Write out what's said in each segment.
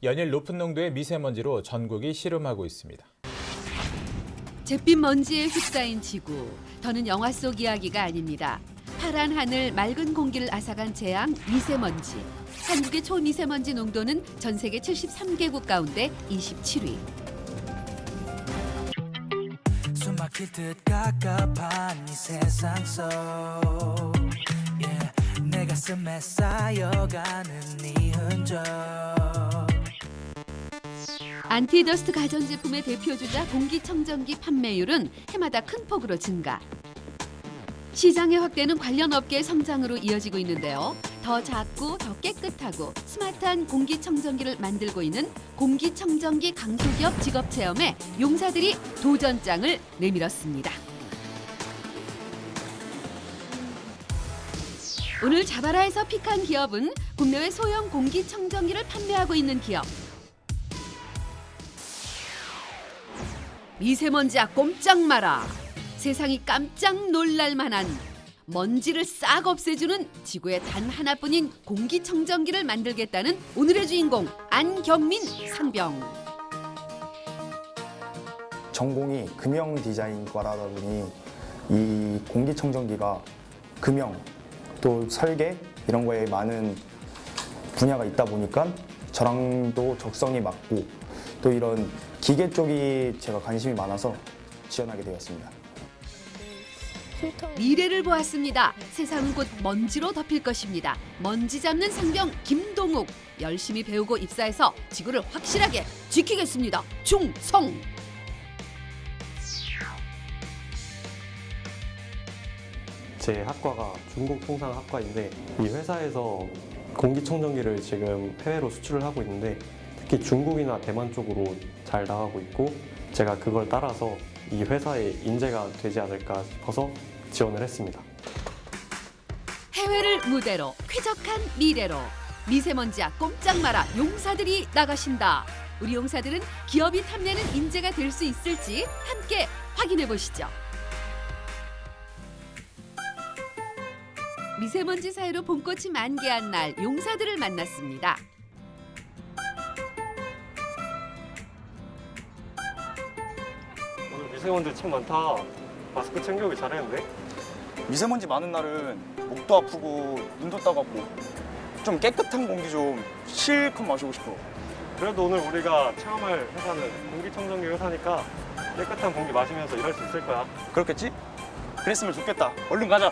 연일 높은 농도의 미세먼지로 전국이 시름하고 있습니다. 잿빛 먼지에 휩싸인 지구. 더는 영화 속 이야기가 아닙니다. 파란 하늘, 맑은 공기를 앗아간 재앙, 미세먼지. 한국의 초미세먼지 농도는 전 세계 73개국 가운데 27위. 숨막힐 듯 갑갑한 이 세상 속 내 가슴에 쌓여가는 네 흔적. 안티더스트 가전제품의 대표주자 공기청정기 판매율은 해마다 큰 폭으로 증가. 시장의 확대는 관련 업계의 성장으로 이어지고 있는데요. 더 작고 더 깨끗하고 스마트한 공기청정기를 만들고 있는 공기청정기 강소기업 직업체험에 용사들이 도전장을 내밀었습니다. 오늘 자바라에서 픽한 기업은 국내외 소형 공기청정기를 판매하고 있는 기업. 미세먼지야 꼼짝 마라. 세상이 깜짝 놀랄 만한 먼지를 싹 없애주는 지구의 단 하나뿐인 공기청정기를 만들겠다는 오늘의 주인공 안경민 상병. 전공이 금형 디자인과라다 보니 이 공기청정기가 금형 또 설계 이런 거에 많은 분야가 있다 보니까 저랑도 적성이 맞고 또 이런 기계 쪽이 제가 관심이 많아서 지원하게 되었습니다. 미래를 보았습니다. 세상은 곧 먼지로 덮일 것입니다. 먼지 잡는 상병 김동욱. 열심히 배우고 입사해서 지구를 확실하게 지키겠습니다. 충성! 제 학과가 중국통상학과인데 이 회사에서 공기청정기를 지금 해외로 수출을 하고 있는데 특히 중국이나 대만 쪽으로 잘 나가고 있고 제가 그걸 따라서 이 회사에 인재가 되지 않을까 싶어서 지원을 했습니다. 해외를 무대로 쾌적한 미래로 미세먼지야 꼼짝 마라 용사들이 나가신다. 우리 용사들은 기업이 탐내는 인재가 될 수 있을지 함께 확인해 보시죠. 미세먼지 사이로 봄꽃이 만개한 날 용사들을 만났습니다. 오늘 미세먼지 참 많다. 마스크 챙겨오기 잘했는데? 미세먼지 많은 날은 목도 아프고 눈도 따갑고 좀 깨끗한 공기 좀 실컷 마시고 싶어. 그래도 오늘 우리가 체험할 회사는 공기청정기 회사니까 깨끗한 공기 마시면서 일할 수 있을 거야. 그렇겠지? 그랬으면 좋겠다. 얼른 가자.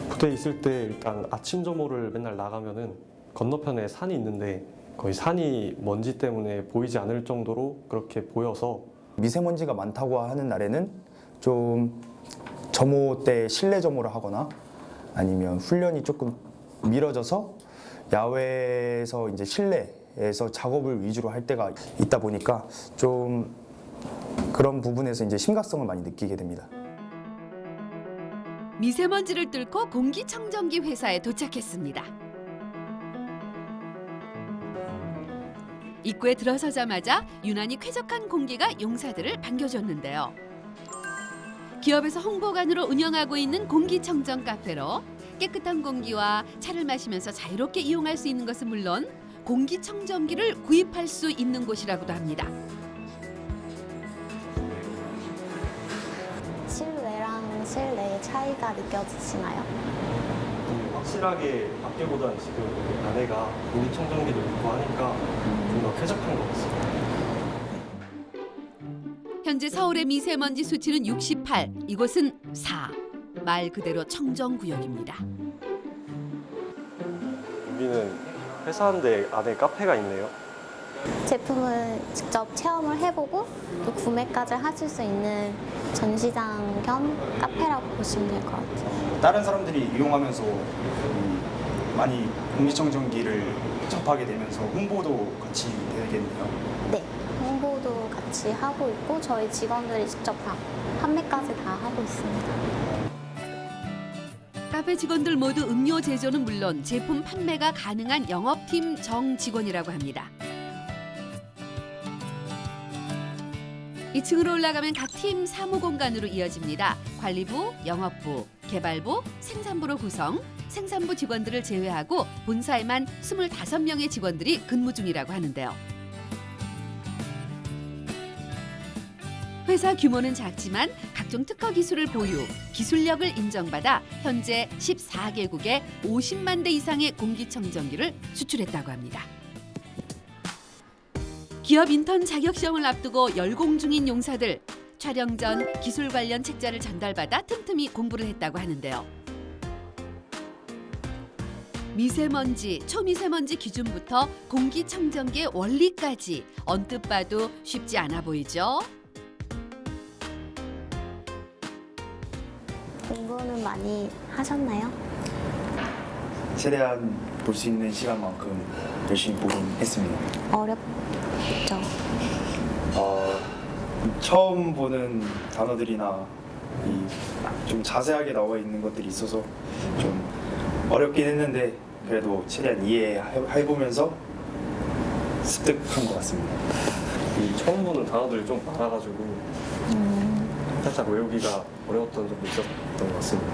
부대에 있을 때 일단 아침 점호를 맨날 나가면은 건너편에 산이 있는데 거의 산이 먼지 때문에 보이지 않을 정도로 그렇게 보여서 미세먼지가 많다고 하는 날에는 좀 점호 때 실내 점호를 하거나 아니면 훈련이 조금 미뤄져서 야외에서 이제 실내에서 작업을 위주로 할 때가 있다 보니까 좀 그런 부분에서 이제 심각성을 많이 느끼게 됩니다. 미세먼지를 뚫고 공기청정기 회사에 도착했습니다. 입구에 들어서자마자 유난히 쾌적한 공기가 용사들을 반겨줬는데요. 기업에서 홍보관으로 운영하고 있는 공기청정 카페로 깨끗한 공기와 차를 마시면서 자유롭게 이용할 수 있는 것은 물론 공기청정기를 구입할 수 있는 곳이라고도 합니다. 실외랑 실내의 차이가 느껴지시나요? 확실하게 밖에보다는 지금 안에가 공기청정기도 있고 하니까 좀 더 쾌적한 것 같습니다. 현재 서울의 미세먼지 수치는 68, 이곳은 4. 말 그대로 청정구역입니다. 여기는 회사인데 안에 카페가 있네요. 제품을 직접 체험을 해보고 또 구매까지 하실 수 있는 전시장 겸 카페라고 보시면 될 것 같아요. 다른 사람들이 이용하면서 많이 공기청정기를 접하게 되면서 홍보도 같이 되겠네요. 네, 홍보도 같이 하고 있고 저희 직원들이 직접 다 판매까지 다 하고 있습니다. 카페 직원들 모두 음료 제조는 물론 제품 판매가 가능한 영업팀 정 직원이라고 합니다. 2층으로 올라가면 각 팀 사무 공간으로 이어집니다. 관리부, 영업부, 개발부, 생산부로 구성. 생산부 직원들을 제외하고 본사에만 25명의 직원들이 근무 중이라고 하는데요. 회사 규모는 작지만 각종 특허 기술을 보유, 기술력을 인정받아 현재 14개국에 50만 대 이상의 공기청정기를 수출했다고 합니다. 기업 인턴 자격 시험을 앞두고 열공 중인 용사들, 촬영 전 기술 관련 책자를 전달받아 틈틈이 공부를 했다고 하는데요. 미세먼지, 초미세먼지 기준부터 공기청정기의 원리까지 언뜻 봐도 쉽지 않아 보이죠? 공부는 많이 하셨나요? 최대한 볼 수 있는 시간만큼 열심히 보긴 했습니다. 어렵죠. 처음 보는 단어들이나 좀 자세하게 나와 있는 것들이 있어서 좀 어렵긴 했는데 그래도 최대한 이해해보면서 습득한 것 같습니다. 이 처음 보는 단어들이 좀 많아가지고 살짝 외우기가 어려웠던 점도 있었던 것 같습니다.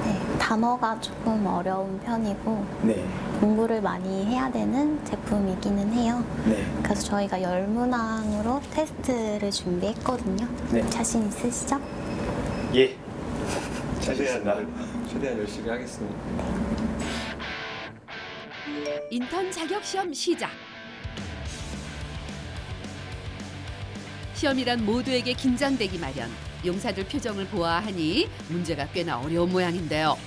네, 단어가 조금 어려운 편이고 네, 공부를 많이 해야 되는 제품이기는 해요. 네, 그래서 저희가 열문항으로 테스트를 준비했거든요. 네. 자신 있으시죠? 예, 잘했습니다. 최대한 열심히 하겠습니다. 인턴 자격 시험 시작. 시험이란 모두에게 긴장되기 마련. 용사들 표정을 보아하니 문제가 꽤나 어려운 모양인데요.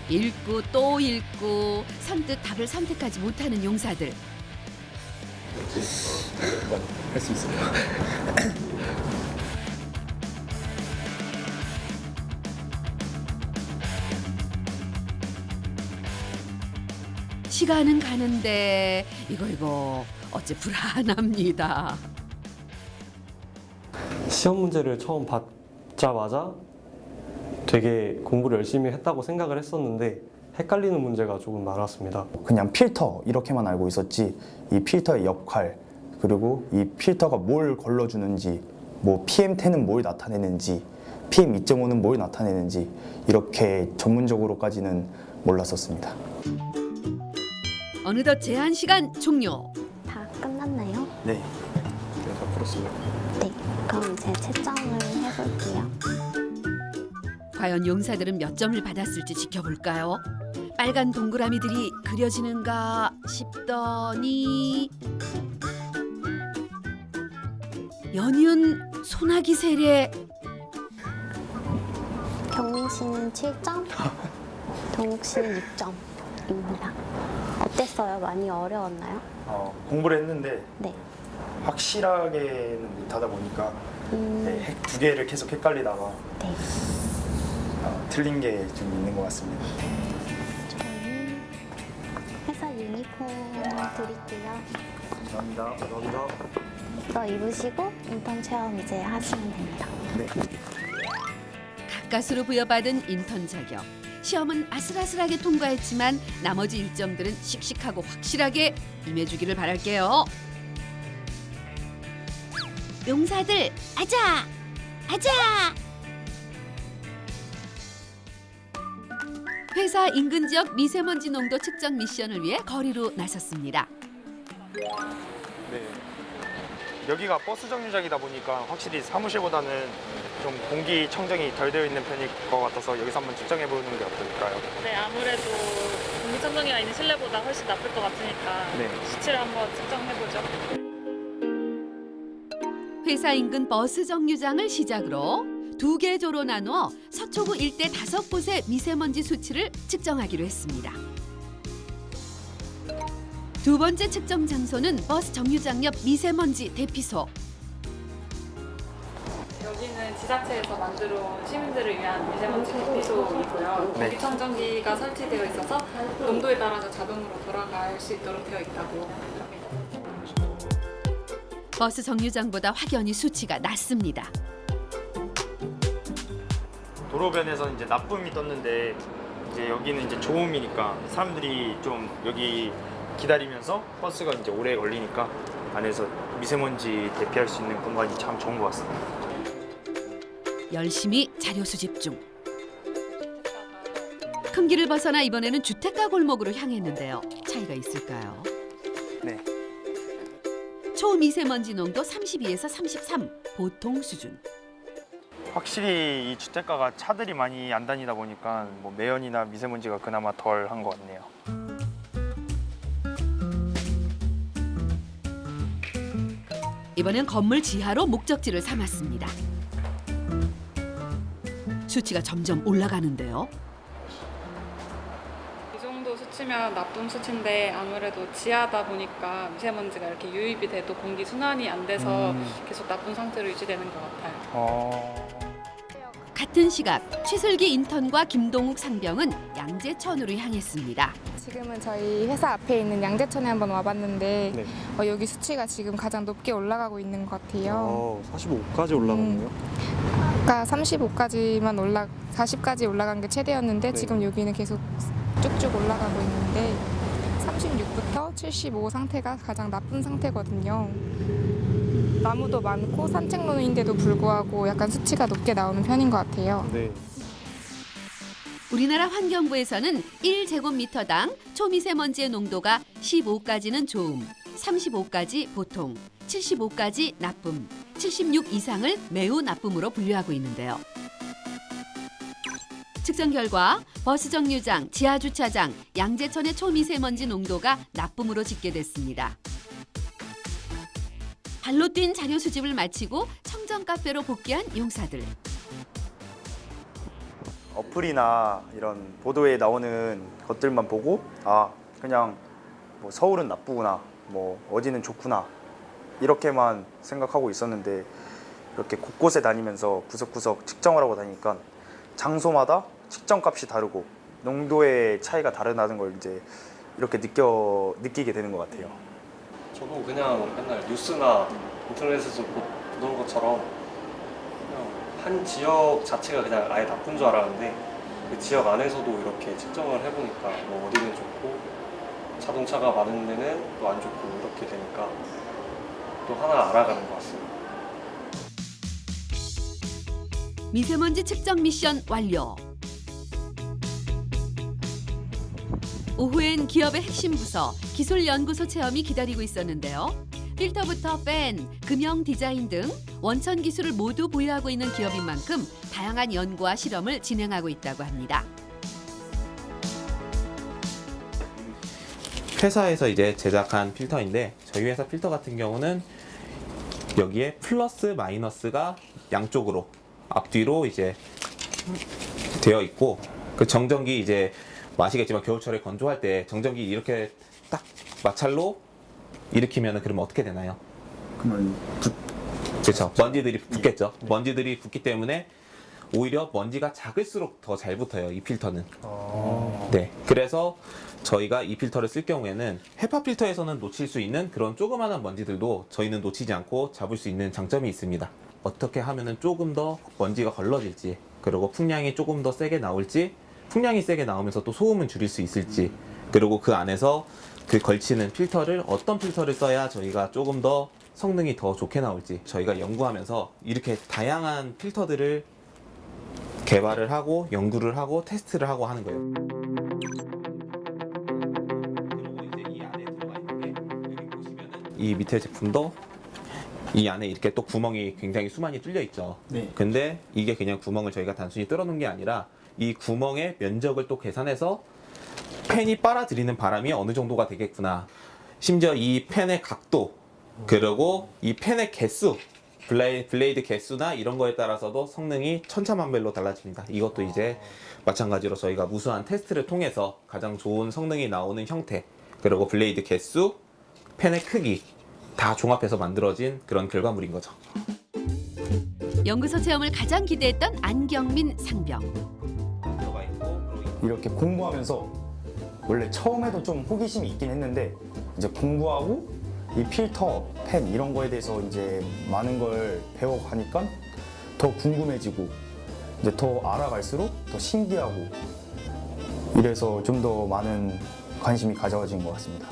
읽고 또 읽고 선뜻 답을 선택하지 못하는 용사들. 할 수 있습니다. 시간은 가는데 이거 어째 불안합니다. 시험 문제를 처음 받자마자 되게 공부를 열심히 했다고 생각을 했었는데 헷갈리는 문제가 조금 많았습니다. 그냥 필터 이렇게만 알고 있었지 이 필터의 역할 그리고 이 필터가 뭘 걸러주는지 뭐 PM10은 뭘 나타내는지 PM2.5는 뭘 나타내는지 이렇게 전문적으로까지는 몰랐었습니다. 어느덧 제한 시간 종료. 다 끝났나요? 네. 다 풀었습니다. 네. 그럼 이제 채점을 해볼게요. 과연 용사들은 몇 점을 받았을지 지켜볼까요? 빨간 동그라미들이 그려지는가 싶더니 연이은 소나기 세례. 경민 씨는 7점, 동욱 씨는 6점입니다. 어땠어요? 많이 어려웠나요? 공부를 했는데 네. 확실하게는 못하다 보니까 네. 두 개를 계속 헷갈리다가 네. 틀린 게 좀 있는 것 같습니다. 저는 회사 유니폼 드릴게요. 감사합니다. 감사합니다. 이거 입으시고 인턴 체험 이제 하시면 됩니다. 네. 가까스로 부여받은 인턴 자격. 시험은 아슬아슬하게 통과했지만 나머지 일정들은 씩씩하고 확실하게 임해주기를 바랄게요. 용사들 아자! 아자! 회사 인근 지역 미세먼지 농도 측정 미션을 위해 거리로 나섰습니다. 네. 여기가 버스 정류장이다 보니까 확실히 사무실보다는 좀 공기 청정이 덜 되어 있는 편일 것 같아서 여기서 한번 측정해 보는 게 어떨까요? 네, 아무래도 공기청정기가 있는 실내보다 훨씬 나쁠 것 같으니까 네. 수치를 한번 측정해보죠. 회사 인근 버스 정류장을 시작으로 2개 조로 나누어 서초구 일대 5곳의 미세먼지 수치를 측정하기로 했습니다. 두 번째 측정 장소는 버스 정류장 옆 미세먼지 대피소. 여기는 지자체에서 만들어 온 시민들을 위한 미세먼지 대피소이고요. 네. 공기청정기가 설치되어 있어서 농도에 따라서 자동으로 돌아갈 수 있도록 되어 있다고 합니다. 버스 정류장보다 확연히 수치가 낮습니다. 도로변에서 이제 나쁨이 떴는데 이제 여기는 이제 좋음이니까 사람들이 좀 여기 기다리면서 버스가 이제 오래 걸리니까 안에서 미세먼지 대피할 수 있는 공간이 참 좋은 것 같습니다. 열심히 자료 수집 중. 큰 길을 벗어나 이번에는 주택가 골목으로 향했는데요. 차이가 있을까요? 네. 초미세먼지 농도 32에서 33, 보통 수준. 확실히 이 주택가가 차들이 많이 안 다니다 보니까 뭐 매연이나 미세먼지가 그나마 덜 한 것 같네요. 이번엔 건물 지하로 목적지를 삼았습니다. 수치가 점점 올라가는데요. 이 정도 수치면 나쁨 수치인데 아무래도 지하다 보니까 미세먼지가 이렇게 유입이 돼도 공기 순환이 안 돼서 계속 나쁜 상태로 유지되는 것 같아요. 같은 시각 최슬기 인턴과 김동욱 상병은 양재천으로 향했습니다. 지금은 저희 회사 앞에 있는 양재천에 한번 와봤는데 네. 여기 수치가 지금 가장 높게 올라가고 있는 것 같아요. 45까지 올라갔네요. 아까 35까지만 40까지 올라간 게 최대였는데 네. 지금 여기는 계속 쭉쭉 올라가고 있는데 36부터 75 상태가 가장 나쁜 상태거든요. 나무도 많고 산책로인데도 불구하고 약간 수치가 높게 나오는 편인 것 같아요. 네. 우리나라 환경부에서는 1제곱미터당 초미세먼지의 농도가 15까지는 좋음, 35까지 보통, 75까지 나쁨, 76 이상을 매우 나쁨으로 분류하고 있는데요. 측정 결과 버스 정류장, 지하주차장, 양재천의 초미세먼지 농도가 나쁨으로 집계됐습니다. 발로 뛴 자료 수집을 마치고 청정 카페로 복귀한 용사들. 어플이나 이런 보도에 나오는 것들만 보고 그냥 뭐 서울은 나쁘구나, 뭐 어디는 좋구나 이렇게만 생각하고 있었는데 이렇게 곳곳에 다니면서 구석구석 측정을 하고 다니까 장소마다 측정값이 다르고 농도의 차이가 다르다는 걸 이제 이렇게 느끼게 되는 것 같아요. 저도 그냥 맨날 뉴스나 인터넷에서 보던 것처럼 그냥 한 지역 자체가 그냥 아예 나쁜 줄 알았는데 그 지역 안에서도 이렇게 측정을 해보니까 뭐 어디는 좋고 자동차가 많은 데는 또 안 좋고 이렇게 되니까 또 하나 알아가는 것 같습니다. 미세먼지 측정 미션 완료. 오후엔 기업의 핵심 부서 기술연구소 체험이 기다리고 있었는데요. 필터부터 팬, 금형 디자인 등 원천 기술을 모두 보유하고 있는 기업인 만큼 다양한 연구와 실험을 진행하고 있다고 합니다. 회사에서 이제 제작한 필터인데 저희 회사 필터 같은 경우는 여기에 플러스 마이너스가 양쪽으로 앞뒤로 이제 되어 있고 그 정전기 이제 아시겠지만 겨울철에 건조할 때 정전기 이렇게 딱 마찰로 일으키면은 그러면 어떻게 되나요? 그러면 그렇죠. 먼지들이 붙겠죠. 먼지들이 붙기 때문에 오히려 먼지가 작을수록 더 잘 붙어요. 이 필터는. 네. 그래서 저희가 이 필터를 쓸 경우에는 헤파 필터에서는 놓칠 수 있는 그런 조그마한 먼지들도 저희는 놓치지 않고 잡을 수 있는 장점이 있습니다. 어떻게 하면은 조금 더 먼지가 걸러질지, 그리고 풍량이 조금 더 세게 나올지, 풍량이 세게 나오면서 또 소음은 줄일 수 있을지, 그리고 그 안에서 그 걸치는 필터를 어떤 필터를 써야 저희가 조금 더 성능이 더 좋게 나올지 저희가 연구하면서 이렇게 다양한 필터들을 개발을 하고 연구를 하고 테스트를 하고 하는 거예요. 그리고 이제 이 안에 들어가 있는 게 여기 보시면은 이 밑에 제품도 이 안에 이렇게 또 구멍이 굉장히 수많이 뚫려 있죠. 네. 근데 이게 그냥 구멍을 저희가 단순히 뚫어놓은 게 아니라 이 구멍의 면적을 또 계산해서 팬이 빨아들이는 바람이 어느 정도가 되겠구나. 심지어 이 팬의 각도, 그리고 이 팬의 개수, 블레이드 개수나 이런 거에 따라서도 성능이 천차만별로 달라집니다. 이것도 이제 마찬가지로 저희가 무수한 테스트를 통해서 가장 좋은 성능이 나오는 형태, 그리고 블레이드 개수, 팬의 크기 다 종합해서 만들어진 그런 결과물인 거죠. 연구소 체험을 가장 기대했던 안경민 상병. 이렇게 공부하면서 원래 처음에도 좀 호기심이 있긴 했는데 이제 공부하고 이 필터, 펜 이런 거에 대해서 이제 많은 걸 배워가니까 더 궁금해지고 이제 더 알아갈수록 더 신기하고 이래서 좀 더 많은 관심이 가져진 것 같습니다.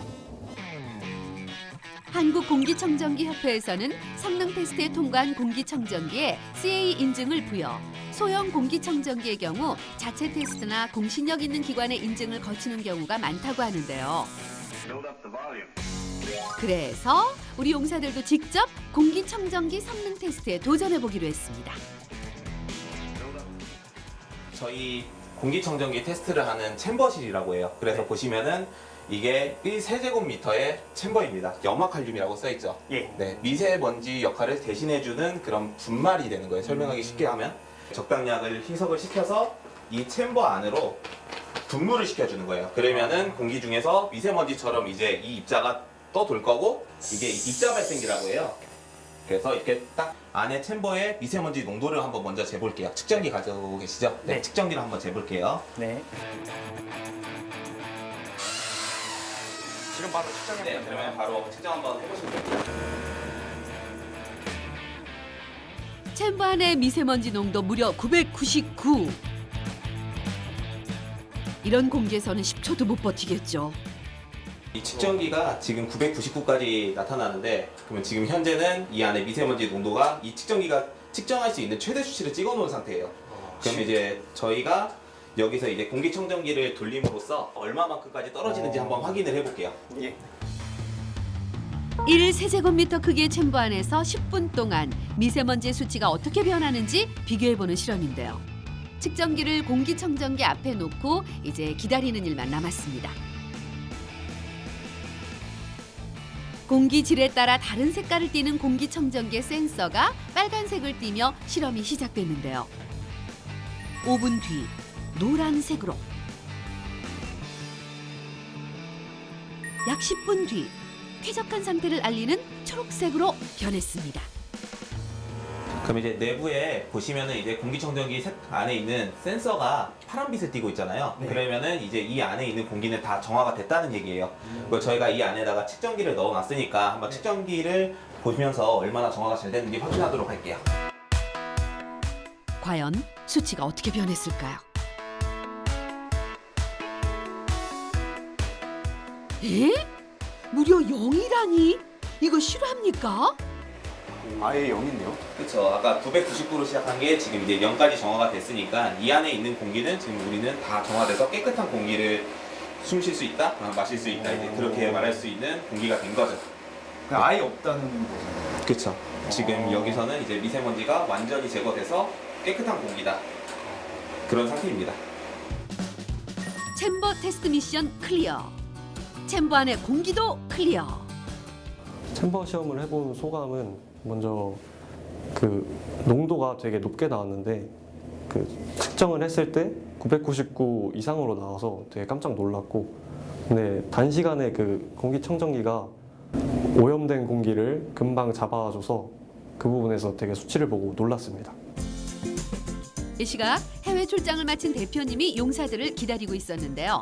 한국공기청정기협회에서는 성능 테스트에 통과한 공기청정기에 CA 인증을 부여 소형 공기청정기의 경우 자체 테스트나 공신력 있는 기관의 인증을 거치는 경우가 많다고 하는데요. 그래서 우리 용사들도 직접 공기청정기 성능 테스트에 도전해 보기로 했습니다. 저희 공기청정기 테스트를 하는 챔버실이라고 해요. 그래서 보시면은 이게 1세제곱미터의 챔버입니다. 염화칼륨이라고 써있죠. 예. 네, 미세먼지 역할을 대신해주는 그런 분말이 되는 거예요. 설명하기 쉽게 하면 적당량을 희석을 시켜서 이 챔버 안으로 분무를 시켜주는 거예요. 그러면은 공기 중에서 미세먼지처럼 이제 이 입자가 떠돌 거고 이게 입자 발생기라고 해요. 그래서 이렇게 딱 안에 챔버의 미세먼지 농도를 한번 먼저 재볼게요. 측정기 가지고 계시죠? 네, 네. 측정기를 한번 재볼게요. 네. 지금 바로 측정해 네, 그러면 바로 측정 한번 해보시면 됩니다. 챔버 안의 미세먼지 농도 무려 999. 이런 공기에서는 10초도 못 버티겠죠. 이 측정기가 지금 999까지 나타나는데 그러면 지금 현재는 이 안에 미세먼지 농도가 이 측정기가 측정할 수 있는 최대 수치를 찍어 놓은 상태예요. 그럼 이제 저희가 여기서 이제 공기청정기를 돌림으로써 얼마만큼까지 떨어지는지 한번 확인을 해볼게요. 예. 1세제곱미터 크기의 챔버 안에서 10분 동안 미세먼지의 수치가 어떻게 변하는지 비교해보는 실험인데요. 측정기를 공기청정기 앞에 놓고 이제 기다리는 일만 남았습니다. 공기질에 따라 다른 색깔을 띠는 공기청정기의 센서가 빨간색을 띠며 실험이 시작됐는데요. 5분 뒤 노란색으로, 약 10분 뒤 쾌적한 상태를 알리는 초록색으로 변했습니다. 그럼 이제 내부에 보시면은 이제 공기청정기 안에 있는 센서가 파란빛을 띠고 있잖아요. 네. 그러면은 이제 이 안에 있는 공기는 다 정화가 됐다는 얘기예요. 그리고 저희가 이 안에다가 측정기를 넣어놨으니까 한번 측정기를 보시면서 얼마나 정화가 잘 됐는지 확인하도록 할게요. 과연 수치가 어떻게 변했을까요? 에? 무려 0이라니? 이거 실화입니까? 아예 0인데요? 그렇죠. 아까 999로 시작한 게 지금 이제 0까지 정화가 됐으니까 이 안에 있는 공기는 지금 우리는 다 정화돼서 깨끗한 공기를 숨 쉴 수 있다, 마실 수 있다, 이제 그렇게 말할 수 있는 공기가 된 거죠. 그냥 아예 없다는 거잖아요. 그렇죠. 지금 여기서는 이제 미세먼지가 완전히 제거돼서 깨끗한 공기다. 그런 상태입니다. 챔버 테스트 미션 클리어. 챔버 안의 공기도 클리어. 챔버 시험을 해본 소감은 먼저 그 농도가 되게 높게 나왔는데 그 측정을 했을 때 999 이상으로 나와서 되게 깜짝 놀랐고, 근데 단시간에 그 공기청정기가 오염된 공기를 금방 잡아줘서 그 부분에서 되게 수치를 보고 놀랐습니다. 이 시각 해외 출장을 마친 대표님이 용사들을 기다리고 있었는데요.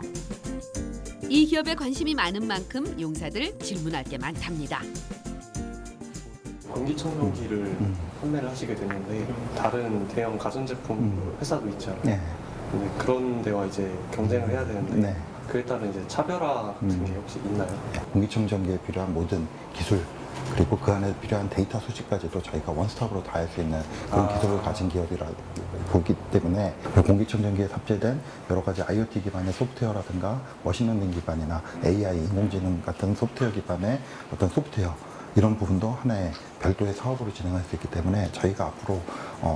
이 기업에 관심이 많은 만큼 용사들 질문할 게 많답니다. 공기청정기를 판매를 하시게 됐는데 다른 대형 가전제품 회사도 있잖아요. 네. 근데 그런 데와 이제 경쟁을 해야 되는데 네. 그에 따른 이제 차별화 같은 게 혹시 있나요? 공기청정기에 필요한 모든 기술 그리고 그 안에 필요한 데이터 수집까지도 저희가 원스톱으로 다 할 수 있는 그런 기술을 가진 기업이라 보기 때문에 공기청정기에 탑재된 여러 가지 IoT 기반의 소프트웨어라든가 머신러닝 기반이나 AI, 인공지능 같은 소프트웨어 기반의 어떤 소프트웨어 이런 부분도 하나의 별도의 사업으로 진행할 수 있기 때문에 저희가 앞으로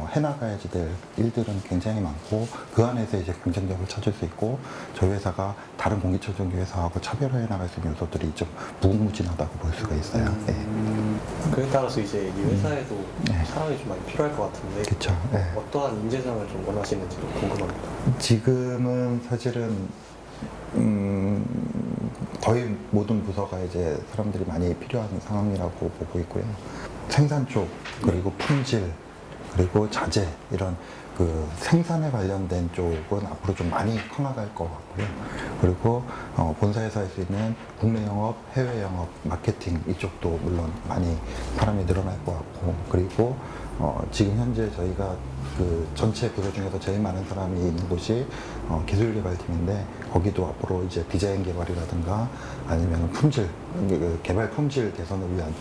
해나가야지 될 일들은 굉장히 많고 그 안에서 이제 경쟁력을 찾을 수 있고 저희 회사가 다른 공기청정기 회사하고 차별화해 나갈 수 있는 요소들이 좀 무궁무진하다고 볼 수가 있어요. 네. 그에 따라서 이제 이 회사에도 네. 사람이 좀 많이 필요할 것 같은데 그렇죠. 네. 어떠한 인재상을 좀 원하시는지도 궁금합니다. 지금은 사실은 거의 모든 부서가 이제 사람들이 많이 필요한 상황이라고 보고 있고요. 생산 쪽 그리고 품질 그리고 자재 이런 그 생산에 관련된 쪽은 앞으로 좀 많이 커나갈 것 같고요. 그리고 본사에서 할 수 있는 국내 영업, 해외 영업, 마케팅 이쪽도 물론 많이 사람이 늘어날 것 같고, 그리고 지금 현재 저희가 그 전체 부서 중에서 제일 많은 사람이 있는 곳이 기술개발팀인데 거기도 앞으로 이제 디자인 개발이라든가 아니면 품질, 개발 품질 개선을 위한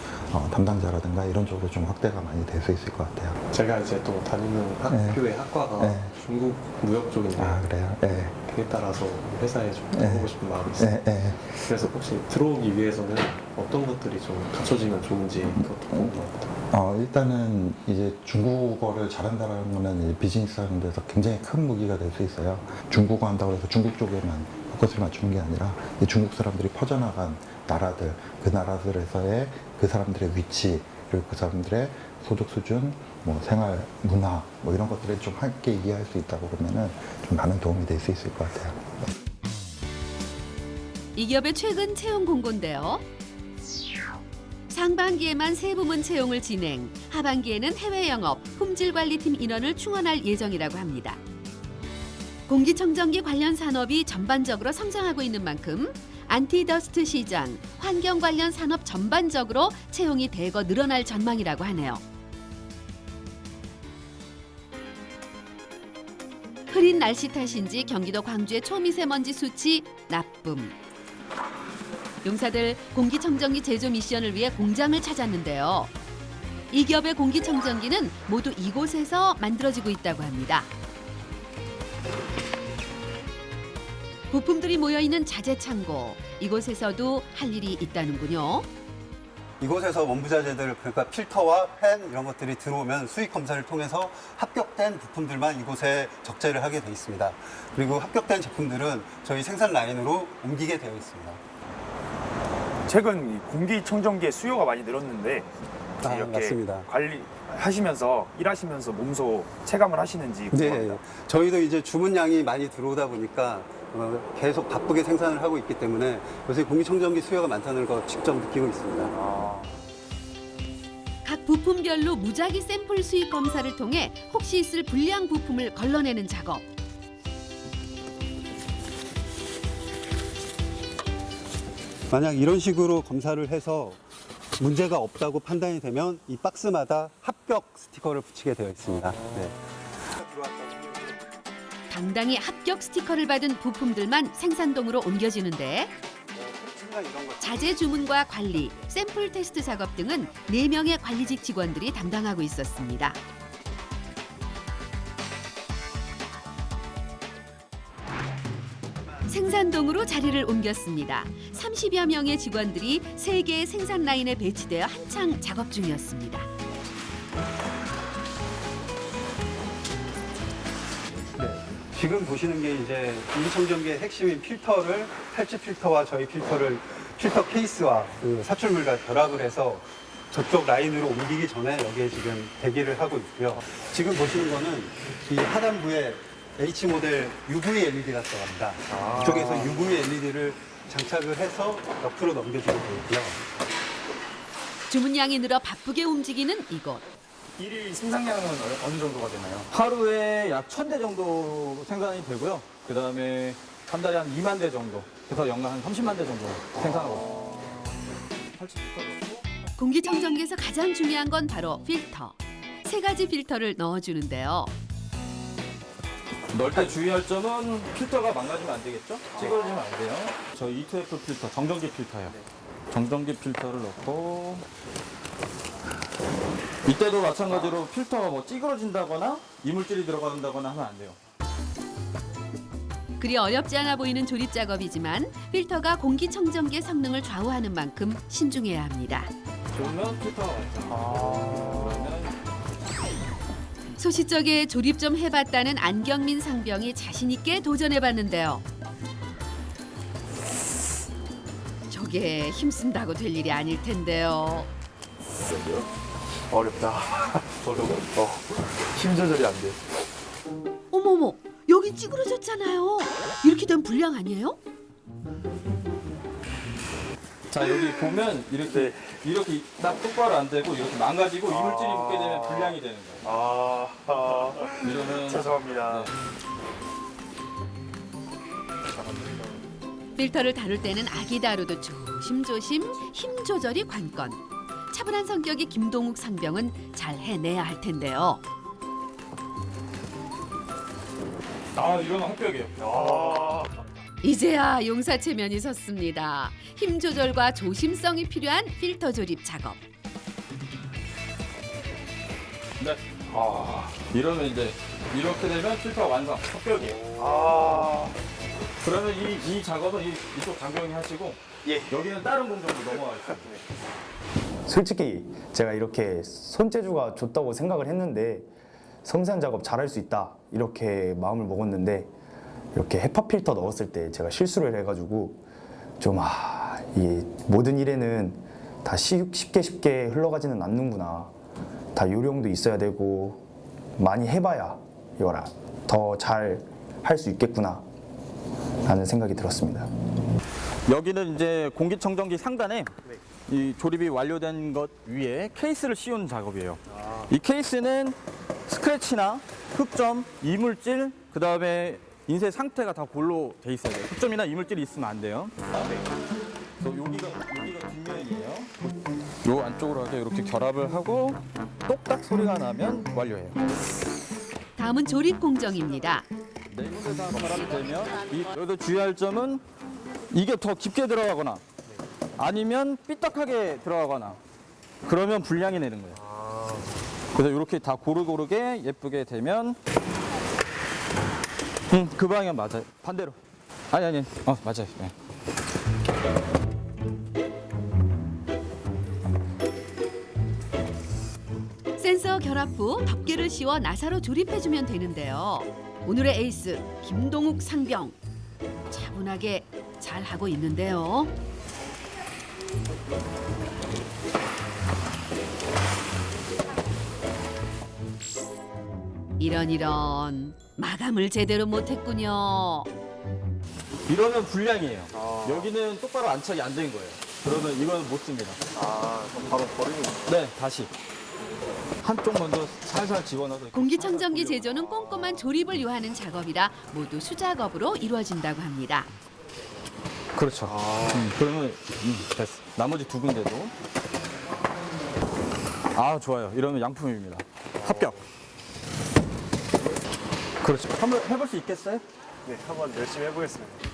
담당자라든가 이런 쪽으로 좀 확대가 많이 될 수 있을 것 같아요. 제가 이제 또 다니는 학교의 학과가 네. 중국 무역 쪽인데 아 그래요? 네. 그에 따라서 회사에 좀 네. 들어오고 싶은 마음이 있어요. 네, 네. 그래서 혹시 들어오기 위해서는 어떤 것들이 좀 갖춰지면 좋은지 그것도 궁금합니다. 일단은 이제 중국어를 잘한다는 거는 이제 비즈니스 하는 데서 굉장히 큰 무기가 될 수 있어요. 중국어 한다고 해서 중국 쪽에만 포커스를 맞추는 게 아니라 이 중국 사람들이 퍼져나간 나라들, 그 나라들에서의 그 사람들의 위치, 그리고 그 사람들의 소득 수준, 뭐 생활 문화, 뭐 이런 것들을 좀 함께 이해할 수 있다고 그러면은 좀 많은 도움이 될 수 있을 것 같아요. 이 기업의 최근 채용 공고인데요. 상반기에만 세 부문 채용을 진행, 하반기에는 해외 영업, 품질 관리팀 인원을 충원할 예정이라고 합니다. 공기청정기 관련 산업이 전반적으로 성장하고 있는 만큼 안티더스트 시장, 환경 관련 산업 전반적으로 채용이 대거 늘어날 전망이라고 하네요. 흐린 날씨 탓인지 경기도 광주의 초미세먼지 수치 나쁨. 용사들 공기청정기 제조 미션을 위해 공장을 찾았는데요. 이 기업의 공기청정기는 모두 이곳에서 만들어지고 있다고 합니다. 부품들이 모여있는 자재 창고, 이곳에서도 할 일이 있다는군요. 이곳에서 원부자재들, 그러니까 필터와 팬 이런 것들이 들어오면 수익 검사를 통해서 합격된 부품들만 이곳에 적재를 하게 돼 있습니다. 그리고 합격된 제품들은 저희 생산 라인으로 옮기게 되어 있습니다. 최근 이 공기청정기의 수요가 많이 늘었는데 이렇게 맞습니다. 관리하시면서 일하시면서 몸소 체감을 하시는지 궁금합니다. 네, 저희도 이제 주문량이 많이 들어오다 보니까 계속 바쁘게 생산을 하고 있기 때문에 요새 공기청정기 수요가 많다는 거 직접 느끼고 있습니다. 각 부품별로 무작위 샘플 수익 검사를 통해 혹시 있을 불량 부품을 걸러내는 작업. 만약 이런 식으로 검사를 해서 문제가 없다고 판단이 되면 이 박스마다 합격 스티커를 붙이게 되어 있습니다. 네. 당당히 합격 스티커를 받은 부품들만 생산동으로 옮겨지는데 자재 주문과 관리, 샘플 테스트 작업 등은 4명의 관리직 직원들이 담당하고 있었습니다. 생산동으로 자리를 옮겼습니다. 30여 명의 직원들이 3개의 생산 라인에 배치되어 한창 작업 중이었습니다. 지금 보시는 게 이제 공기청정기의 핵심인 필터를 탈취 필터와 저희 필터를 필터 케이스와 그 사출물과 결합을 해서 저쪽 라인으로 옮기기 전에 여기에 지금 대기를 하고 있고요. 지금 보시는 거는 이 하단부에 H 모델 UV LED가 들어갑니다. 이쪽에서 UV LED를 장착을 해서 옆으로 넘겨주게 되어 있고요. 주문량이 늘어 바쁘게 움직이는 이곳. 일일 생산량은 어느 정도가 되나요? 하루에 약 1,000대 정도 생산이 되고요. 그 다음에 한 달에 한 2만 대 정도. 그래서 연간 한 30만 대 정도 생산하고 있습니다. 공기청정기에서 가장 중요한 건 바로 필터. 3가지 필터를 넣어주는데요. 넣을 때 주의할 점은 필터가 망가지면 안 되겠죠? 찌그러지면 안 돼요. 저희 E2F 필터, 정전기 필터예요. 정전기 필터를 넣고 이때도 마찬가지로 필터가 뭐 찌그러진다거나 이물질이 들어간다거나 하면 안 돼요. 그리 어렵지 않아 보이는 조립 작업이지만 필터가 공기청정기의 성능을 좌우하는 만큼 신중해야 합니다. 좋으면 필터가 맞죠. 그러면 소시적에 조립 좀 해봤다는 안경민 상병이 자신 있게 도전해봤는데요. 저게 힘쓴다고 될 일이 아닐 텐데요. 어렵다. 어려워. 힘 조절이 안 돼. 어머머, 여기 찌그러졌잖아요. 이렇게 되면 불량 아니에요? 자 여기 보면 이렇게 이렇게 딱 똑바로 안 되고 이렇게 망가지고 이물질이 붙게 되면 불량이 되는 거예요. 이러면 죄송합니다. 필터를 다룰 때는 아기 다루듯 조심조심 힘 조절이 관건. 차분한 성격의 김동욱 상병은 잘 해내야 할 텐데요. 이러면 합격이에요. 이제야 용사 체면이 섰습니다. 힘 조절과 조심성이 필요한 필터 조립 작업. 네. 이러면 이제 이렇게 되면 필터 완성, 합격이에요. 그러면 이 작업은 이쪽 장병이 하시고 여기는 다른 공정으로 넘어가겠습니다. 솔직히 제가 이렇게 손재주가 좋다고 생각을 했는데 섬세한 작업 잘할 수 있다 이렇게 마음을 먹었는데 이렇게 헤파 필터 넣었을 때 제가 실수를 해가지고 좀 이 모든 일에는 다 쉽게 흘러가지는 않는구나. 다 요령도 있어야 되고 많이 해봐야 이거라 더 잘 할 수 있겠구나 라는 생각이 들었습니다. 여기는 이제 공기청정기 상단에 이 조립이 완료된 것 위에 케이스를 씌우는 작업이에요. 이 케이스는 스크래치나 흑점, 이물질, 그 다음에 인쇄 상태가 다 골로 돼 있어야 돼요. 흑점이나 이물질이 있으면 안 돼요. 그래서 여기가 뒷면이에요. 요 안쪽으로 이렇게 결합을 하고 똑딱 소리가 나면 완료해요. 다음은 조립 공정입니다. 네 군데 다 결합이 되면 여기서 주의할 점은 이게 더 깊게 들어가거나 아니면 삐딱하게 들어가거나 그러면 불량이 내는 거예요. 그래서 이렇게 다 고르고르게 예쁘게 되면 그 방향 맞아요. 반대로. 아니. 맞아요. 네. 센서 결합 후 덮개를 씌워 나사로 조립해주면 되는데요. 오늘의 에이스 김동욱 상병 차분하게 잘 하고 있는데요. 이런 마감을 제대로 못했군요. 이러면 불량이에요. 여기는 똑바로 안착이 안 된 거예요. 그러면 이건 못 씁니다. 그럼 바로 버리는 네, 다시. 한쪽 먼저 살살 집어넣어서 공기청정기 제조는 꼼꼼한 조립을 요하는 작업이라 모두 수작업으로 이루어진다고 합니다. 그렇죠. 그러면 됐어. 나머지 두 군데도. 좋아요. 이러면 양품입니다. 합격. 그렇죠. 한번 해볼 수 있겠어요? 네, 한번 열심히 해보겠습니다.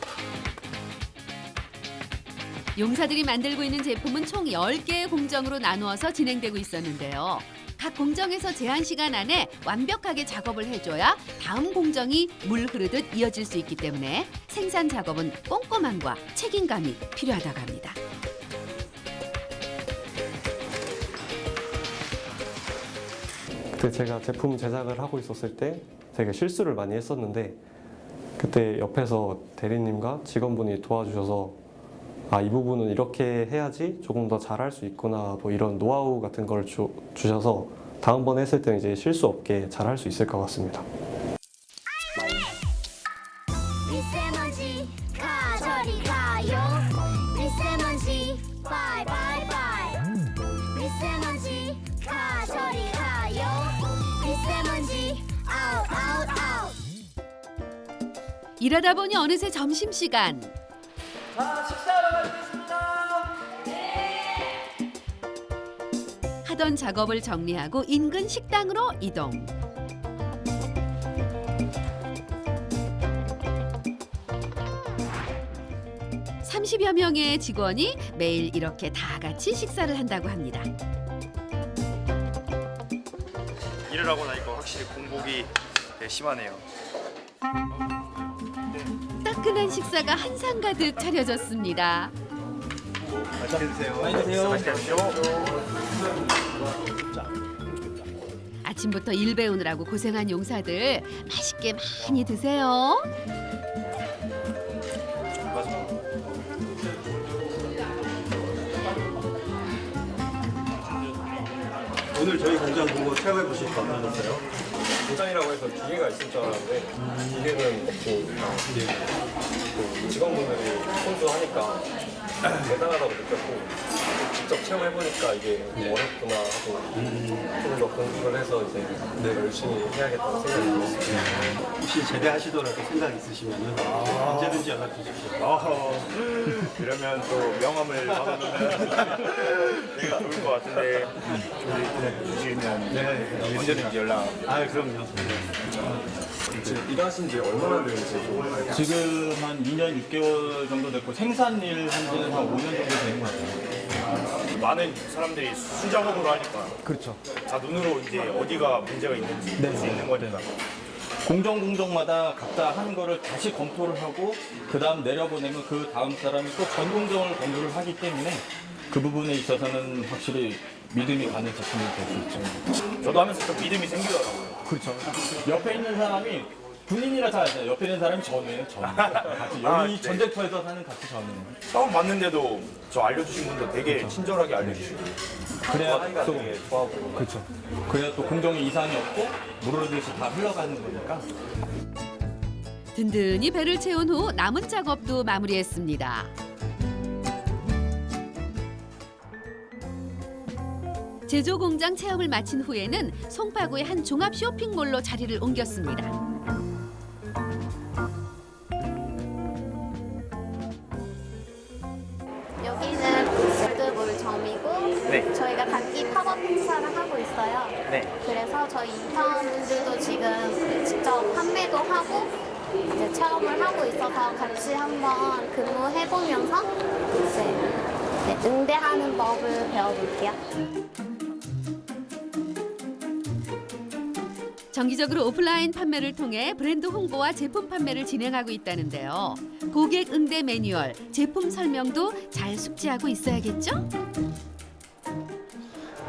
용사들이 만들고 있는 제품은 총 10개의 공정으로 나누어서 진행되고 있었는데요. 각 공정에서 제한 시간 안에 완벽하게 작업을 해줘야 다음 공정이 물 흐르듯 이어질 수 있기 때문에 생산 작업은 꼼꼼함과 책임감이 필요하다고 합니다. 그때 제가 제품 제작을 하고 있었을 때 되게 실수를 많이 했었는데 그때 옆에서 대리님과 직원분이 도와주셔서 이 부분은 이렇게 해야지 조금 더 잘할 수 있구나 뭐 이런 노하우 같은 걸 주셔서 다음번에 했을 때는 이제 실수 없게 잘할 수 있을 것 같습니다. 미세먼지 가 저리 가요. 미세먼지 바이바이바이. 미세먼지 가 저리 가요. 미세먼지 아웃 아웃 아웃. 일하다 보니 어느새 점심시간. 하던 작업을 정리하고 인근 식당으로 이동. (30여) 명의 직원이 매일 이렇게 다 같이 식사를 한다고 합니다. 일을 하고 나니까 확실히 공복이 되게 심하네요. 따끈한 식사가 한상 가득 차려졌습니다. 맛있게 드세요. 많이 드세요. 맛있게 드십시오. 아침부터 일 배우느라고 고생한 용사들 맛있게 많이 드세요. 오늘 저희 공장 보고 체험해 보시니까 어떠셨어요? 공장이라고 해서 기계가 있을 줄 알았는데 기계는 없고 직원분들이 손수하니까 대단하다고 느꼈고 직접 체험해보니까 이게 어렵구나 하고 좀 더 공부를 해서 이제 열심히 해야겠다는 생각이 들었습니다. 혹시 제대하시더라도 생각 있으시면 언제든지 연락 주십시오. 그러면 또 명함을 받아놓으면 되게 좋을 것 같은데 주시면 언제든지 연락. 그럼요. 일하신 지 얼마나 되는지 지금 한 2년 6개월 정도 됐고 생산 일 한 지는 한 5년 정도 된 것 같아요. 많은 사람들이 수작업으로 하니까 그렇죠. 다 눈으로 이제 어디가 문제가 있는지 볼 수 있는 거니까. 공정마다 각자 하는 거를 다시 검토를 하고 그 다음 내려보내면 그 다음 사람이 또 전공정을 검토를 하기 때문에 그 부분에 있어서는 확실히 믿음이 가는 제품이 될 수 있죠. 저도 하면서 좀 믿음이 생기더라고요. 그렇죠. 옆에 있는 사람이 군인이라 잘 알잖아요. 옆에 있는 사람이 전우예요. 전. 같이 여기 네. 전쟁터에서 사는 같이 전우예요. 처음 봤는데도 저 알려주신 분도 되게 친절하게 알려주시고 그래야 또 되게 좋아하고. 그렇죠. 그래야 또 공정에 이상이 없고 무르르듯이 다 흘러가는 거니까. 든든히 배를 채운 후 남은 작업도 마무리했습니다. 제조 공장 체험을 마친 후에는 송파구의 한 종합 쇼핑몰로 자리를 옮겼습니다. 여기는 골드몰점이고 네. 저희가 단기 팝업 행사를 하고 있어요. 네. 그래서 저희 인턴분들도 지금 직접 판매도 하고 이제 체험을 하고 있어서 같이 한번 근무해보면서 이제 응대하는 법을 배워볼게요. 정기적으로 오프라인 판매를 통해 브랜드 홍보와 제품 판매를 진행하고 있다는데요. 고객 응대 매뉴얼, 제품 설명도 잘 숙지하고 있어야겠죠?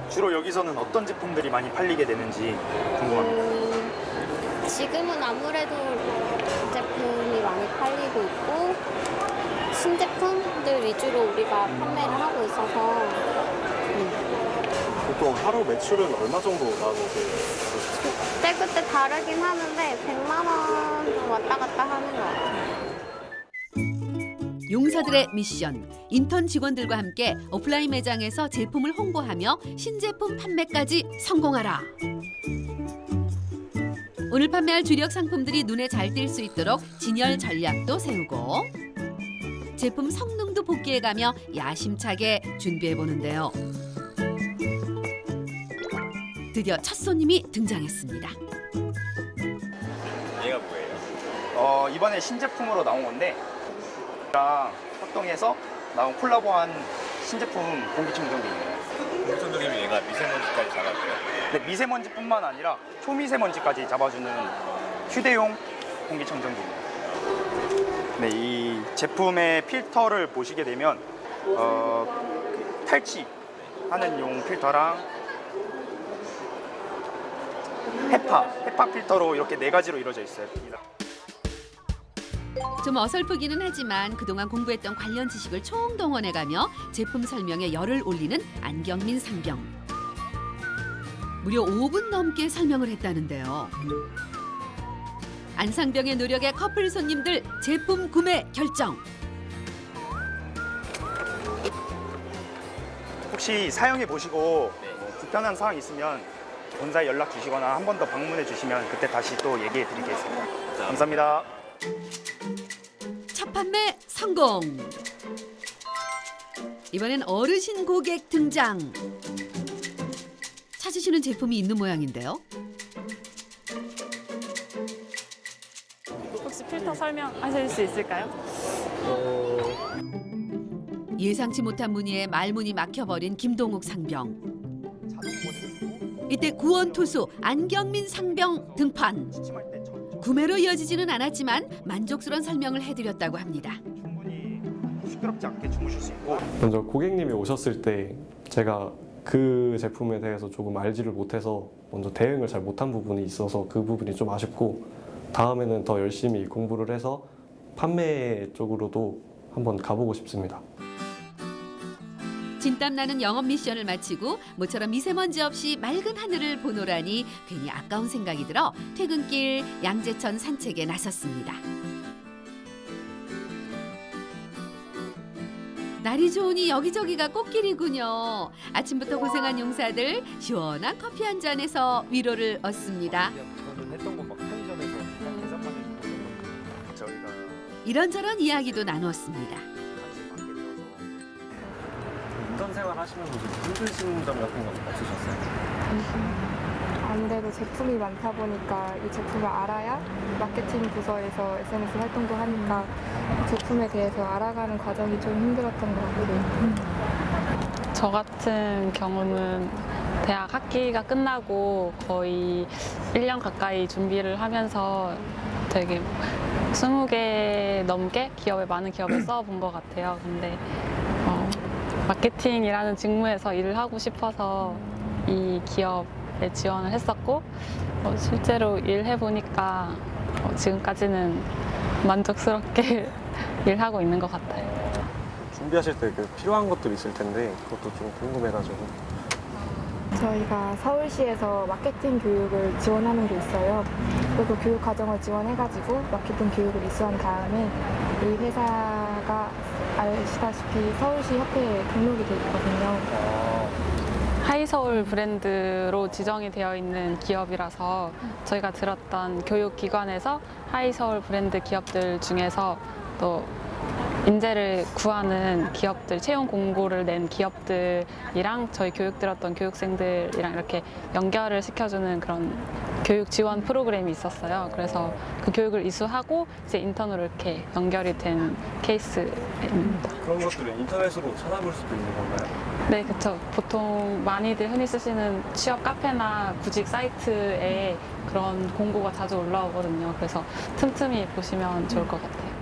주로 여기서는 어떤 제품들이 많이 팔리게 되는지 궁금합니다. 지금은 아무래도 제품이 많이 팔리고 있고 신제품들 위주로 우리가 판매를 하고 있어서 보통 하루 매출은 얼마 정도 나오세요? 그때 다르긴 하는데 100만 원 좀 왔다 갔다 하는 것 같아요. 용사들의 미션, 인턴 직원들과 함께 오프라인 매장에서 제품을 홍보하며 신제품 판매까지 성공하라. 오늘 판매할 주력 상품들이 눈에 잘 띌 수 있도록 진열 전략도 세우고 제품 성능도 복귀해가며 야심차게 준비해보는데요. 드디어 첫 손님이 등장했습니다. 얘가 뭐예요? 이번에 신제품으로 나온 건데 랑 협동해서 나온 콜라보한 신제품 공기청정기예요. 공기청정기면 얘가 미세먼지까지 잡아줘요? 근데 미세먼지뿐만 아니라 초미세먼지까지 잡아주는 휴대용 공기청정기입니다. 네, 이 제품의 필터를 보시게 되면 탈취하는 용 필터랑 헤파 필터로 이렇게 4가지로 이루어져 있어요. 좀 어설프기는 하지만 그동안 공부했던 관련 지식을 총동원해가며 제품 설명에 열을 올리는 안경민 상병. 무려 5분 넘게 설명을 했다는데요. 안상병의 노력에 커플 손님들 제품 구매 결정. 혹시 사용해 보시고 불편한 사항 있으면 본사에 연락 주시거나 한 번 더 방문해 주시면 그때 다시 또 얘기해 드리겠습니다. 감사합니다. 첫 판매 성공. 이번엔 어르신 고객 등장. 찾으시는 제품이 있는 모양인데요. 혹시 필터 설명하실 수 있을까요? 예상치 못한 문의에 말문이 막혀버린 김동욱 상병. 이때 구원투수 안경민 상병 등판. 구매로 이어지지는 않았지만 만족스러운 설명을 해드렸다고 합니다. 충분히 시끄럽지 않게 주무실 수 있고. 먼저 고객님이 오셨을 때 제가 그 제품에 대해서 조금 알지를 못해서 먼저 대응을 잘 못한 부분이 있어서 그 부분이 좀 아쉽고 다음에는 더 열심히 공부를 해서 판매 쪽으로도 한번 가보고 싶습니다. 진땀나는 영업 미션을 마치고 모처럼 미세먼지 없이 맑은 하늘을 보노라니 괜히 아까운 생각이 들어 퇴근길 양재천 산책에 나섰습니다. 날이 좋으니 여기저기가 꽃길이군요. 아침부터 고생한 용사들 시원한 커피 한 잔에서 위로를 얻습니다. 저는 했던 건 막 편의점에서 계산만 해주고 저희가 이런저런 이야기도 나누었습니다. 인턴 생활 하시면서 좀 힘드신 점 같은 건 없으셨어요? 아무래도 제품이 많다 보니까 이 제품을 알아야 마케팅 부서에서 SNS 활동도 하니까 제품에 대해서 알아가는 과정이 좀 힘들었던 것 같아요. 저 같은 경우는 대학 학기가 끝나고 거의 1년 가까이 준비를 하면서 되게 20개 넘게 많은 기업에 써본 것 같아요. 근데 마케팅이라는 직무에서 일을 하고 싶어서 이 기업에 지원을 했었고 실제로 일해보니까 지금까지는 만족스럽게 일하고 있는 것 같아요. 준비하실 때 그 필요한 것들이 있을 텐데 그것도 좀 궁금해가지고. 저희가 서울시에서 마케팅 교육을 지원하는 게 있어요. 그리고 교육 과정을 지원해가지고 마케팅 교육을 이수한 다음에 이 회사가 아시다시피 서울시 협회에 등록이 돼 있거든요. 하이서울 브랜드로 지정이 되어 있는 기업이라서 저희가 들었던 교육기관에서 하이서울 브랜드 기업들 중에서 또 인재를 구하는 기업들, 채용 공고를 낸 기업들이랑 저희 교육 들었던 교육생들이랑 이렇게 연결을 시켜주는 그런 교육 지원 프로그램이 있었어요. 그래서 그 교육을 이수하고 이제 인턴으로 이렇게 연결이 된 케이스입니다. 그런 것들은 인터넷으로 찾아볼 수도 있는 건가요? 네, 그렇죠. 보통 많이들 흔히 쓰시는 취업 카페나 구직 사이트에 그런 공고가 자주 올라오거든요. 그래서 틈틈이 보시면 좋을 것 같아요.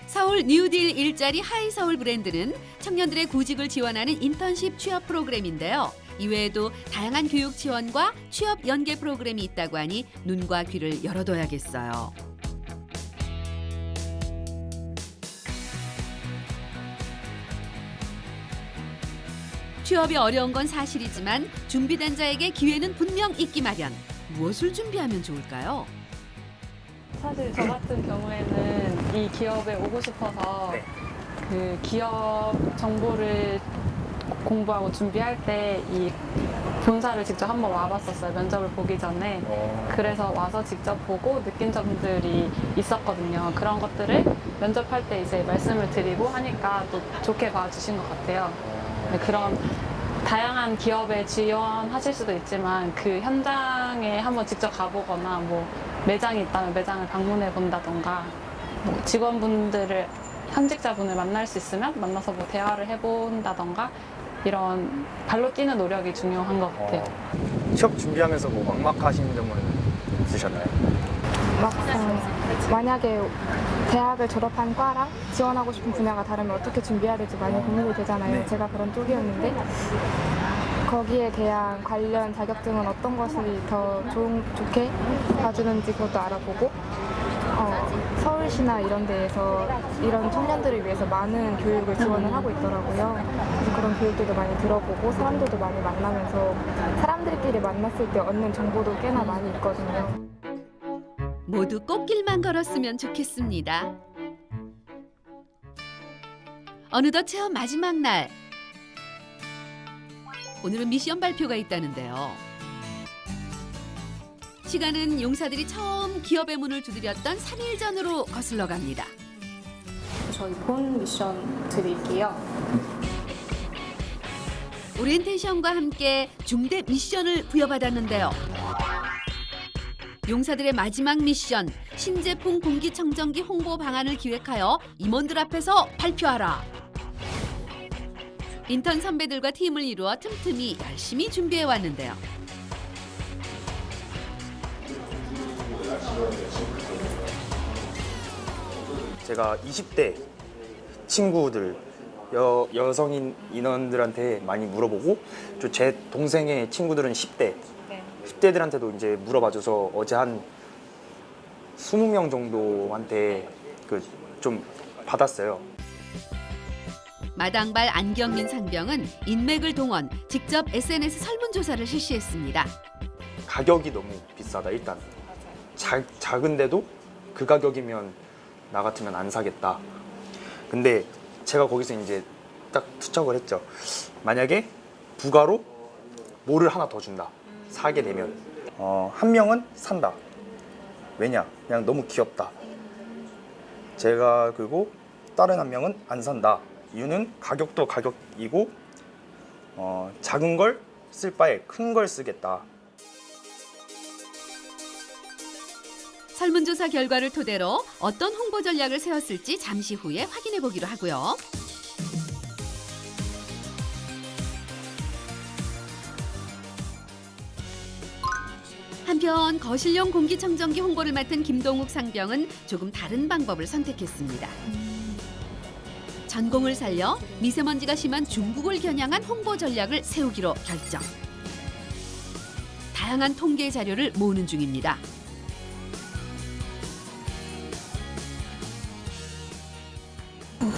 서울 뉴딜 일자리 하이서울 브랜드는 청년들의 구직을 지원하는 인턴십 취업 프로그램인데요. 이외에도 다양한 교육 지원과 취업 연계 프로그램이 있다고 하니 눈과 귀를 열어둬야겠어요. 취업이 어려운 건 사실이지만 준비된 자에게 기회는 분명 있기 마련. 무엇을 준비하면 좋을까요? 사실 저 같은 경우에는 이 기업에 오고 싶어서 그 기업 정보를 공부하고 준비할 때 이 본사를 직접 한번 와봤었어요. 면접을 보기 전에. 그래서 와서 직접 보고 느낀 점들이 있었거든요. 그런 것들을 면접할 때 이제 말씀을 드리고 하니까 또 좋게 봐주신 것 같아요. 네, 그런 다양한 기업에 지원하실 수도 있지만 그 현장에 한번 직접 가보거나 뭐 매장이 있다면 매장을 방문해 본다던가 뭐 직원분들을 현직자분을 만날 수 있으면 만나서 뭐 대화를 해본다던가 이런 발로 뛰는 노력이 중요한 것 같아요. 취업 준비하면서 뭐 막막하신 점은 있으셨나요? 막상 만약에 대학을 졸업한 과랑 지원하고 싶은 분야가 다르면 어떻게 준비해야 될지 많이 고민이 되잖아요. 제가 그런 쪽이었는데 거기에 대한 관련 자격증은 어떤 것이 더 좋게 봐주는지 그것도 알아보고 서울시나 이런 데에서 이런 청년들을 위해서 많은 교육을 지원을 하고 있더라고요. 그래서 그런 교육들도 많이 들어보고 사람들도 많이 만나면서 사람들끼리 만났을 때 얻는 정보도 꽤나 많이 있거든요. 모두 꽃길만 걸었으면 좋겠습니다. 어느덧 체험 마지막 날. 오늘은 미션 발표가 있다는데요. 시간은 용사들이 처음 기업의 문을 두드렸던 3일 전으로 거슬러 갑니다. 저희 본 미션 드릴게요. 오리엔테이션과 함께 중대 미션을 부여받았는데요. 용사들의 마지막 미션, 신제품 공기청정기 홍보 방안을 기획하여 임원들 앞에서 발표하라. 인턴 선배들과 팀을 이루어 틈틈이 열심히 준비해 왔는데요. 제가 20대 친구들, 여성인 인원들한테 많이 물어보고 또 제 동생의 친구들은 10대, 10대들한테도 이제 물어봐줘서 어제 한 20명 정도한테 좀 받았어요. 마당발 안경민 상병은 인맥을 동원, 직접 SNS 설문조사를 실시했습니다. 가격이 너무 비싸다 일단. 작은데도 그 가격이면 나 같으면 안 사겠다. 근데 제가 거기서 이제 딱 투척을 했죠. 만약에 부가로 뭐를 하나 더 준다. 사게 되면 한 명은 산다. 왜냐? 그냥 너무 귀엽다. 제가 그리고 다른 한 명은 안 산다. 이유는 가격도 가격이고 작은 걸 쓸 바에 큰 걸 쓰겠다. 설문조사 결과를 토대로 어떤 홍보 전략을 세웠을지 잠시 후에 확인해 보기로 하고요. 한편 거실용 공기청정기 홍보를 맡은 김동욱 상병은 조금 다른 방법을 선택했습니다. 전공을 살려 미세먼지가 심한 중국을 겨냥한 홍보 전략을 세우기로 결정. 다양한 통계 자료를 모으는 중입니다.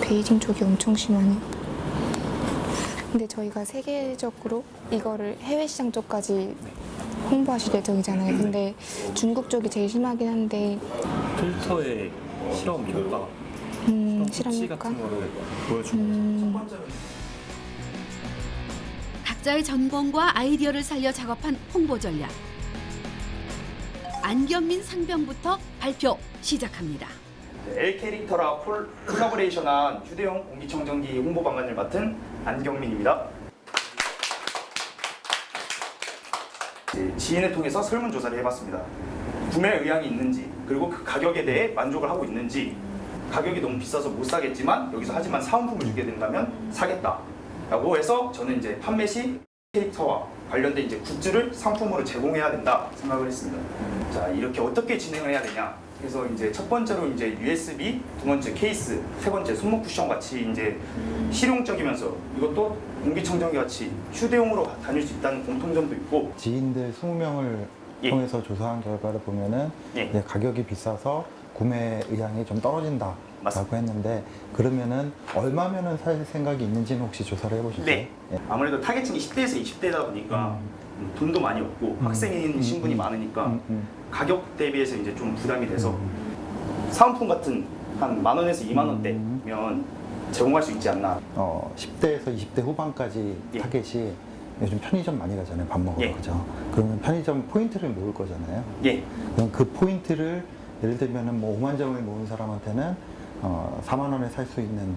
베이징 쪽이 엄청 심하네요. 근데 저희가 세계적으로 이거를 해외 시장 쪽까지 홍보하실 예정이잖아요. 근데 중국 쪽이 제일 심하긴 한데 필터의 실험 결과, 실험 수치 효과? 같은 거를 보여주는 거죠. 각자의 전공과 아이디어를 살려 작업한 홍보 전략. 안경민 상병부터 발표 시작합니다. L 캐릭터라 콜라보레이션한 휴대용 공기청정기 홍보 방안을 맡은 안경민입니다. 지인을 통해서 설문조사를 해봤습니다. 구매 의향이 있는지, 그리고 그 가격에 대해 만족을 하고 있는지, 가격이 너무 비싸서 못 사겠지만 여기서 하지만 사은품을 주게 된다면 사겠다라고 해서 저는 이제 판매 시 캐릭터와 관련된 이제 굿즈를 상품으로 제공해야 된다 생각을 했습니다. 자, 이렇게 어떻게 진행을 해야 되냐? 그래서 이제 첫 번째로 이제 USB, 두 번째 케이스, 세 번째 손목 쿠션 같이 이제 실용적이면서 이것도 공기청정기 같이 휴대용으로 다닐 수 있다는 공통점도 있고, 지인들 20명을 통해서 조사한 결과를 보면은 이제 가격이 비싸서 구매 의향이 좀 떨어진다라고 했는데, 그러면은 얼마면은 살 생각이 있는지는 혹시 조사를 해보셨어요? 네. 아무래도 타겟층이 10대에서 20대다 보니까 돈도 많이 없고 학생인 신분이 많으니까 가격 대비해서 이제 좀 부담이 돼서 사은품 같은 한 10,000원에서 20,000원대면 제공할 수 있지 않나. 10대에서 20대 후반까지 타겟이 요즘 편의점 많이 가잖아요. 밥 먹으러 그죠? 그러면 편의점 포인트를 모을 거잖아요. 그럼 그 포인트를 예를 들면은 뭐 5만 점을 모은 사람한테는 4만 원에 살 수 있는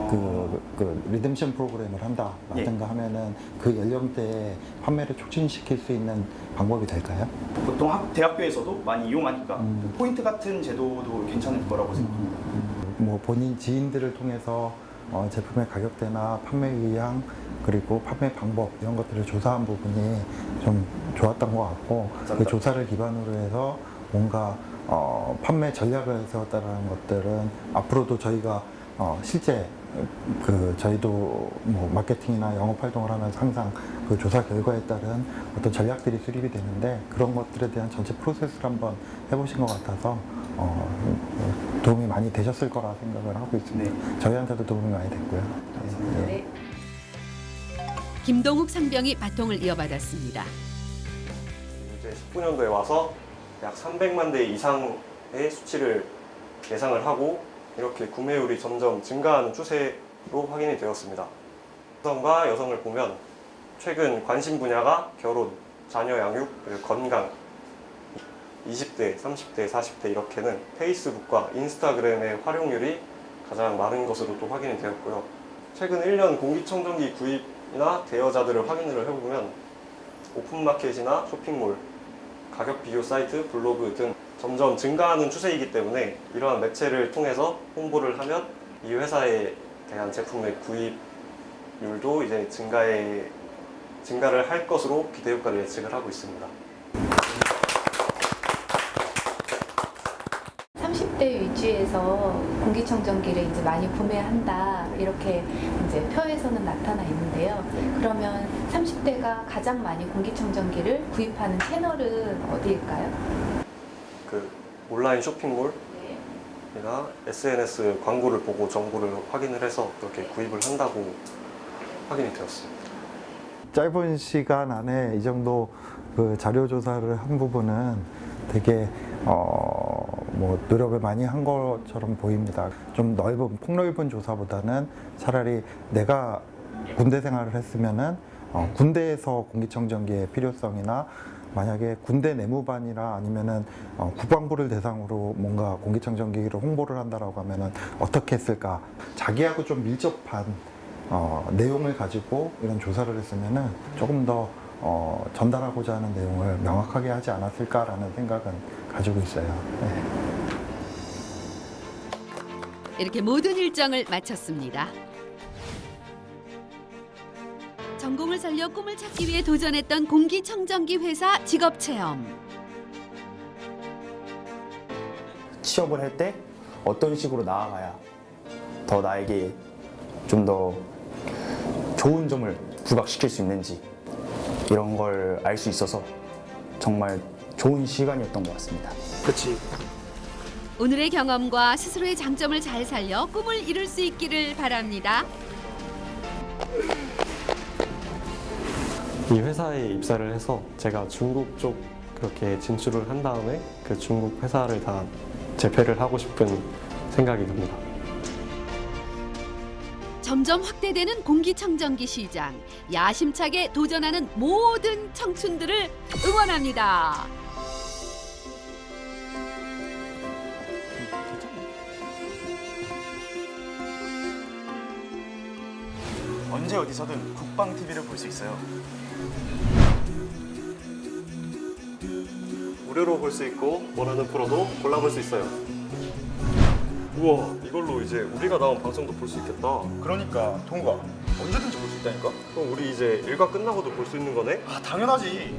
그 리뎀션 프로그램을 한다라든가 하면은 그 연령대에 판매를 촉진시킬 수 있는 방법이 될까요? 보통 대학교에서도 많이 이용하니까 포인트 같은 제도도 괜찮을 거라고 생각합니다. 뭐 본인 지인들을 통해서 제품의 가격대나 판매 의향 그리고 판매 방법 이런 것들을 조사한 부분이 좀 좋았던 것 같고, 그 조사를 기반으로 해서 뭔가 판매 전략을 세웠다는 것들은 앞으로도 저희가 실제 저희도 뭐 마케팅이나 영업 활동을 하면서 항상 그 조사 결과에 따른 어떤 전략들이 수립이 되는데, 그런 것들에 대한 전체 프로세스를 한번 해보신 것 같아서 도움이 많이 되셨을 거라 생각을 하고 있습니다. 저희한테도 도움이 많이 됐고요. 네. 김동욱 상병이 바통을 이어받았습니다. 이제 19년도에 와서 약 300만 대 이상의 수치를 예상을 하고 이렇게 구매율이 점점 증가하는 추세로 확인이 되었습니다. 남성과 여성을 보면 최근 관심 분야가 결혼, 자녀 양육, 그리고 건강, 20대, 30대, 40대 이렇게는 페이스북과 인스타그램의 활용률이 가장 많은 것으로 또 확인이 되었고요. 최근 1년 공기청정기 구입이나 대여자들을 확인을 해보면 오픈마켓이나 쇼핑몰, 가격 비교 사이트, 블로그 등 점점 증가하는 추세이기 때문에 이러한 매체를 통해서 홍보를 하면 이 회사에 대한 제품의 구입률도 이제 증가를 할 것으로 기대 효과를 예측을 하고 있습니다. 30대 위주에서 공기청정기를 이제 많이 구매한다 이렇게 이제 표에서는 나타나 있는데요. 그러면 30대가 가장 많이 공기청정기를 구입하는 채널은 어디일까요? 그 온라인 쇼핑몰이나 SNS 광고를 보고 정보를 확인을 해서 그렇게 구입을 한다고 확인이 되었습니다. 짧은 시간 안에 이 정도 그 자료 조사를 한 부분은 되게 뭐 노력을 많이 한 것처럼 보입니다. 좀 폭넓은 조사보다는 차라리 내가 군대 생활을 했으면은 군대에서 공기청정기의 필요성이나 만약에 군대 내무반이나 아니면은 국방부를 대상으로 뭔가 공기청정기를 홍보를 한다라고 하면은 어떻게 했을까? 자기하고 좀 밀접한 내용을 가지고 이런 조사를 했으면은 조금 더 전달하고자 하는 내용을 명확하게 하지 않았을까라는 생각은 가지고 있어요. 네. 이렇게 모든 일정을 마쳤습니다. 전공을 살려 꿈을 찾기 위해 도전했던 공기청정기 회사 직업체험. 취업을 할 때 어떤 식으로 나아가야 더 나에게 좀 더 좋은 점을 부각시킬 수 있는지 이런 걸 알 수 있어서 정말 좋은 시간이었던 것 같습니다. 그치. 오늘의 경험과 스스로의 장점을 잘 살려 꿈을 이룰 수 있기를 바랍니다. 이 회사에 입사를 해서 제가 중국 쪽 그렇게 진출을 한 다음에 그 중국 회사를 다 재패를 하고 싶은 생각이 듭니다. 점점 확대되는 공기청정기 시장. 야심차게 도전하는 모든 청춘들을 응원합니다. 언제 어디서든 국방 TV를 볼 수 있어요. 무료로 볼 수 있고 원하는 프로도 골라볼 수 있어요. 우와, 이걸로 이제 우리가 나온 방송도 볼 수 있겠다. 그러니까 동우가 언제든지 볼 수 있다니까? 그럼 우리 이제 일과 끝나고도 볼 수 있는 거네? 아 당연하지.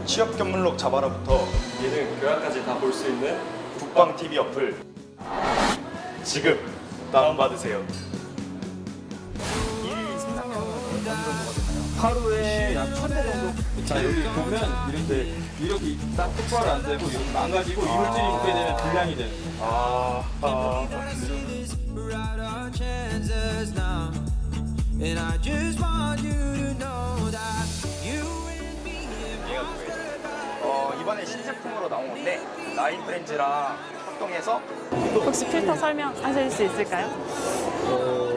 취업 견문록 잡아라부터 얘는 교양까지 다 볼 수 있는 국방 TV 어플 지금 다운받으세요. 하루에 약 1,000대 정도. 자, 여기 보면 이렇게 딱 똑바로 안 되고 이렇게 망가지고 이물질이 붙게 되면 불량이 돼요. 이번에 신제품으로 나온 건데 라인 브랜즈랑 협동해서 혹시 필터 설명하실 수 있을까요?